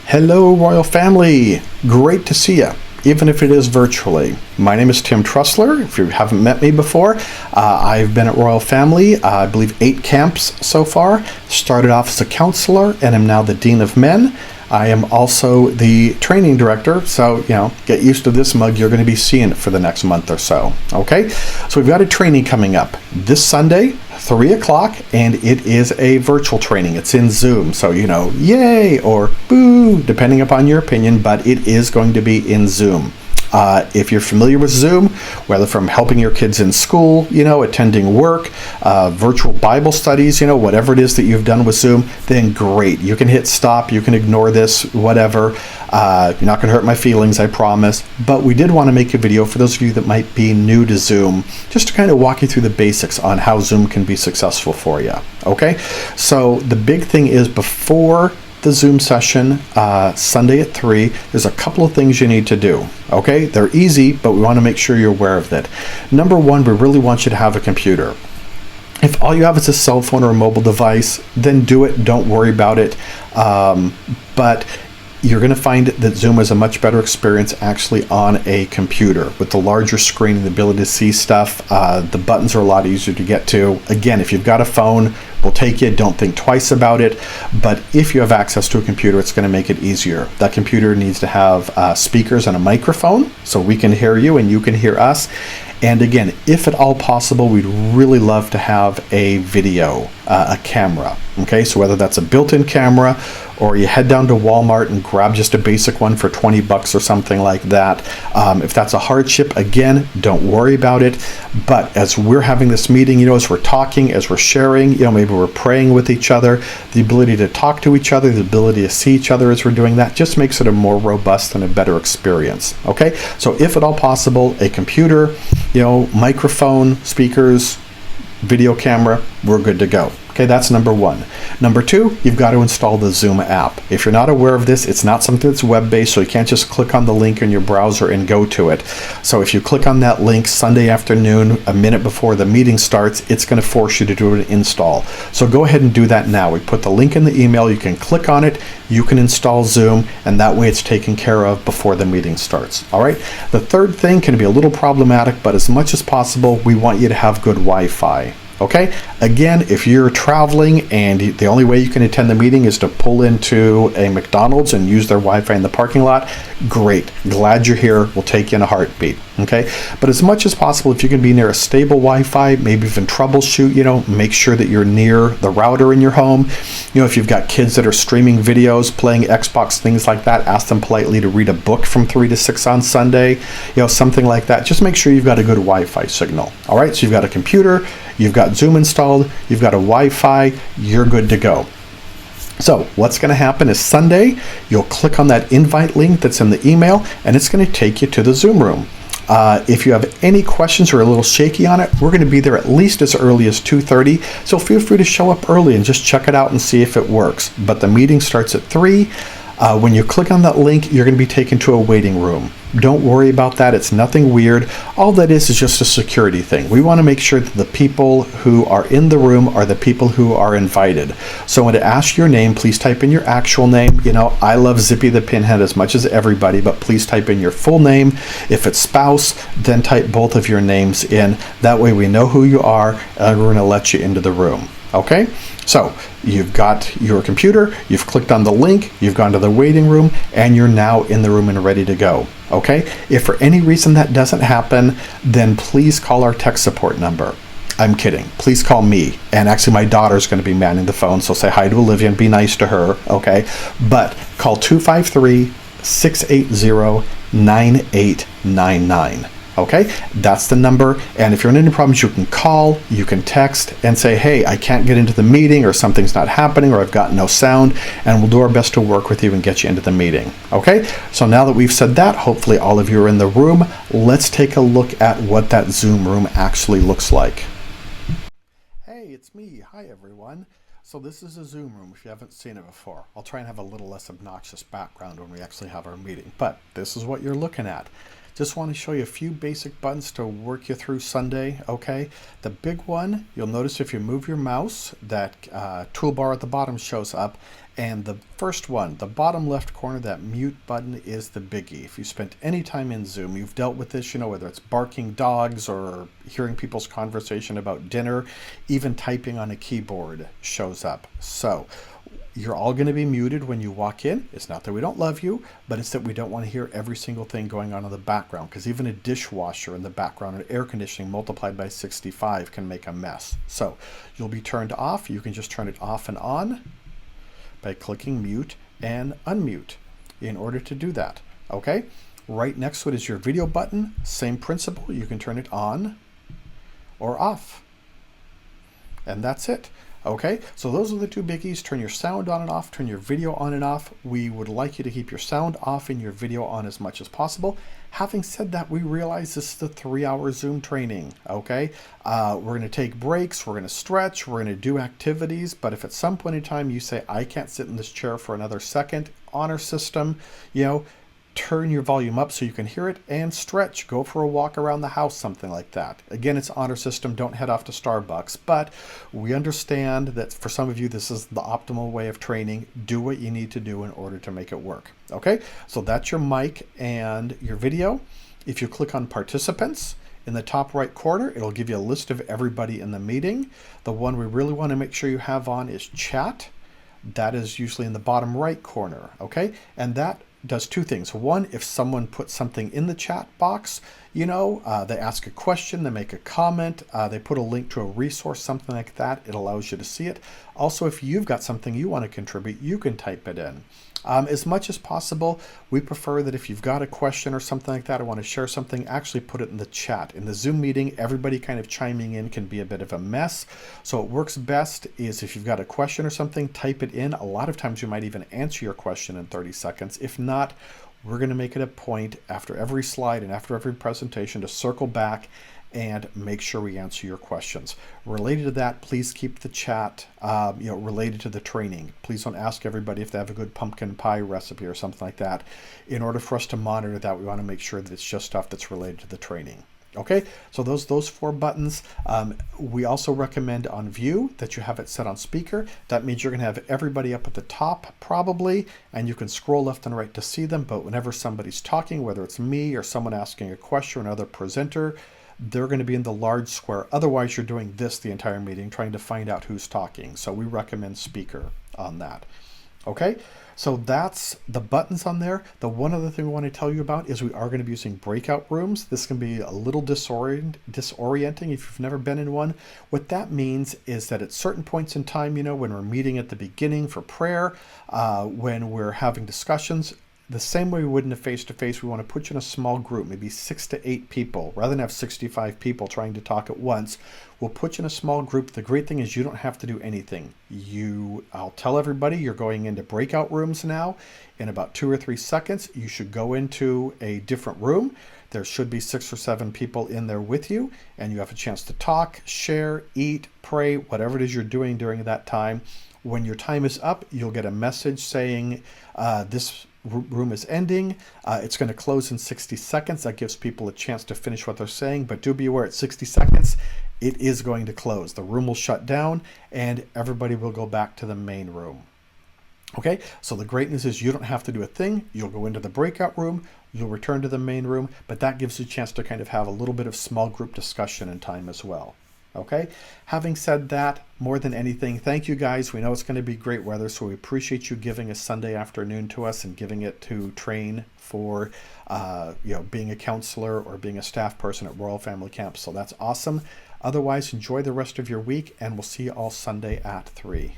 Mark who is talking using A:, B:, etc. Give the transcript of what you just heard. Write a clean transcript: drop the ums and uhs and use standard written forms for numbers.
A: Hello, Royal Family. Great to see you, even if it is virtually. My name is Tim Trussler. If you haven't met me before, I've been at Royal Family, I believe 8 camps so far. Started off as a counselor and am now the Dean of Men. I am also the training director, so get used to this mug. You're going to be seeing it for the next month or so. Okay, so we've got a training coming up this Sunday, 3 o'clock, and it is a virtual training. It's in Zoom, so yay or boo, depending upon your opinion, but it is going to be in Zoom. If you're familiar with Zoom, whether from helping your kids in school, attending work, virtual Bible studies, whatever it is that you've done with Zoom, then great. You can hit stop, you can ignore this, whatever. You're not going to hurt my feelings, I promise. But we did want to make a video for those of you that might be new to Zoom, just to kind of walk you through the basics on how Zoom can be successful for you. Okay, so the big thing is before the Zoom session Sunday at 3, there's a couple of things you need to do. Okay, they're easy, but we want to make sure you're aware of it. Number one, we really want you to have a computer. If all you have is a cell phone or a mobile device, then do it. Don't worry about it. But you're going to find that Zoom is a much better experience actually on a computer with the larger screen and the ability to see stuff. The buttons are a lot easier to get to. Again, if you've got a phone, we'll take you. Don't think twice about it. But if you have access to a computer, it's going to make it easier. That computer needs to have speakers and a microphone so we can hear you and you can hear us. And again, if at all possible, we'd really love to have a video, a camera. Okay, so whether that's a built-in camera or you head down to Walmart and grab just a basic one for $20 or something like that. If that's a hardship, again, don't worry about it. But as we're having this meeting, as we're talking, as we're sharing, maybe we're praying with each other, the ability to talk to each other, the ability to see each other as we're doing that just makes it a more robust and a better experience. Okay, so if at all possible, a computer, microphone, speakers, video camera, we're good to go. Okay, that's number one. Number two, you've got to install the Zoom app. If you're not aware of this, it's not something that's web-based, so you can't just click on the link in your browser and go to it. So if you click on that link Sunday afternoon, a minute before the meeting starts, it's going to force you to do an install. So go ahead and do that now. We put the link in the email. You can click on it. You can install Zoom, and that way it's taken care of before the meeting starts. All right? The third thing can be a little problematic, but as much as possible, we want you to have good Wi-Fi. Okay, again, if you're traveling and the only way you can attend the meeting is to pull into a McDonald's and use their Wi-Fi in the parking lot, great. Glad you're here. We'll take you in a heartbeat. Okay, but as much as possible, if you can be near a stable Wi-Fi, maybe even troubleshoot, make sure that you're near the router in your home. If you've got kids that are streaming videos, playing Xbox, things like that, ask them politely to read a book from 3 to 6 on Sunday, something like that. Just make sure you've got a good Wi-Fi signal. All right, so you've got a computer, you've got Zoom installed, you've got a Wi-Fi, you're good to go. So what's going to happen is Sunday, you'll click on that invite link that's in the email, and it's going to take you to the Zoom room. If you have any questions or a little shaky on it, we're going to be there at least as early as 2:30, so feel free to show up early and just check it out and see if it works. But the meeting starts at 3. When you click on that link, you're going to be taken to a waiting room. Don't worry about that. It's nothing weird. All that is just a security thing. We want to make sure that the people who are in the room are the people who are invited. So when it asks your name, please type in your actual name. I love Zippy the Pinhead as much as everybody, but please type in your full name. If it's spouse, then type both of your names in. That way we know who you are, and we're going to let you into the room. Okay, so you've got your computer, you've clicked on the link, you've gone to the waiting room, and you're now in the room and ready to go. Okay, if for any reason that doesn't happen, then please call our tech support number. I'm kidding. Please call me. And actually, my daughter's going to be manning the phone, so say hi to Olivia and be nice to her. Okay, but call 253-680-9899. Okay, that's the number. And if you're in any problems, you can call, you can text and say, hey, I can't get into the meeting, or something's not happening, or I've got no sound, and we'll do our best to work with you and get you into the meeting. Okay, so now that we've said that, hopefully all of you are in the room. Let's take a look at what that Zoom room actually looks like. Hey, it's me. Hi, everyone. So this is a Zoom room if you haven't seen it before. I'll try and have a little less obnoxious background when we actually have our meeting, but this is what you're looking at. Just want to show you a few basic buttons to work you through Sunday, okay? The big one, you'll notice if you move your mouse, that toolbar at the bottom shows up. And the first one, the bottom left corner, that mute button is the biggie. If you spent any time in Zoom, you've dealt with this, you know, whether it's barking dogs or hearing people's conversation about dinner, even typing on a keyboard shows up. So you're all going to be muted when you walk in. It's not that we don't love you, but it's that we don't want to hear every single thing going on in the background, because even a dishwasher in the background and air conditioning multiplied by 65 can make a mess. So you'll be turned off. You can just turn it off and on by clicking mute and unmute in order to do that. Okay? Right next to it is your video button. Same principle. You can turn it on or off. And that's it. Okay, so those are the two biggies. Turn your sound on and off, turn your video on and off. We would like you to keep your sound off and your video on as much as possible. Having said that, we realize this is a 3-hour Zoom training, okay? We're gonna take breaks, we're gonna stretch, we're gonna do activities, but if at some point in time you say, I can't sit in this chair for another second, honor system, you know, turn your volume up so you can hear it and stretch. Go for a walk around the house, something like that. Again, it's honor system. Don't head off to Starbucks, but we understand that for some of you, this is the optimal way of training. Do what you need to do in order to make it work. Okay, so that's your mic and your video. If you click on participants, in the top right corner, it'll give you a list of everybody in the meeting. The one we really want to make sure you have on is chat. That is usually in the bottom right corner, okay? And that does two things. One, if someone puts something in the chat box, you know, they ask a question, they make a comment, they put a link to a resource, something like that, it allows you to see it. Also, if you've got something you want to contribute, you can type it in. As much as possible, we prefer that if you've got a question or something like that, or want to share something, actually put it in the chat. In the Zoom meeting, everybody kind of chiming in can be a bit of a mess. So what works best is if you've got a question or something, type it in. A lot of times you might even answer your question in 30 seconds. If not, we're going to make it a point after every slide and after every presentation to circle back and make sure we answer your questions. Related to that, please keep the chat related to the training. Please don't ask everybody if they have a good pumpkin pie recipe or something like that. In order for us to monitor that, we want to make sure that it's just stuff that's related to the training. Okay, so those 4 buttons. We also recommend on view that you have it set on speaker. That means you're going to have everybody up at the top probably, and you can scroll left and right to see them, but whenever somebody's talking, whether it's me or someone asking a question or another presenter, they're going to be in the large square. Otherwise, you're doing this the entire meeting, trying to find out who's talking. So we recommend speaker on that. Okay, so that's the buttons on there. The one other thing we want to tell you about is we are going to be using breakout rooms. This can be a little disorienting if you've never been in one. What that means is that at certain points in time, you know, when we're meeting at the beginning for prayer, when we're having discussions, the same way we would in a face-to-face, we want to put you in a small group, maybe 6 to 8 people. Rather than have 65 people trying to talk at once, we'll put you in a small group. The great thing is you don't have to do anything. I'll tell everybody you're going into breakout rooms now. In about 2 or 3 seconds, you should go into a different room. There should be 6 or 7 people in there with you, and you have a chance to talk, share, eat, pray, whatever it is you're doing during that time. When your time is up, you'll get a message saying this room is ending. It's going to close in 60 seconds. That gives people a chance to finish what they're saying, but do be aware at 60 seconds, it is going to close. The room will shut down and everybody will go back to the main room. Okay, so the great news is you don't have to do a thing. You'll go into the breakout room, you'll return to the main room, but that gives you a chance to kind of have a little bit of small group discussion and time as well. Okay, having said that, more than anything, thank you guys. We know it's going to be great weather, so we appreciate you giving a Sunday afternoon to us and giving it to train for being a counselor or being a staff person at Royal Family Camp. So that's awesome. Otherwise, enjoy the rest of your week, and we'll see you all Sunday at 3.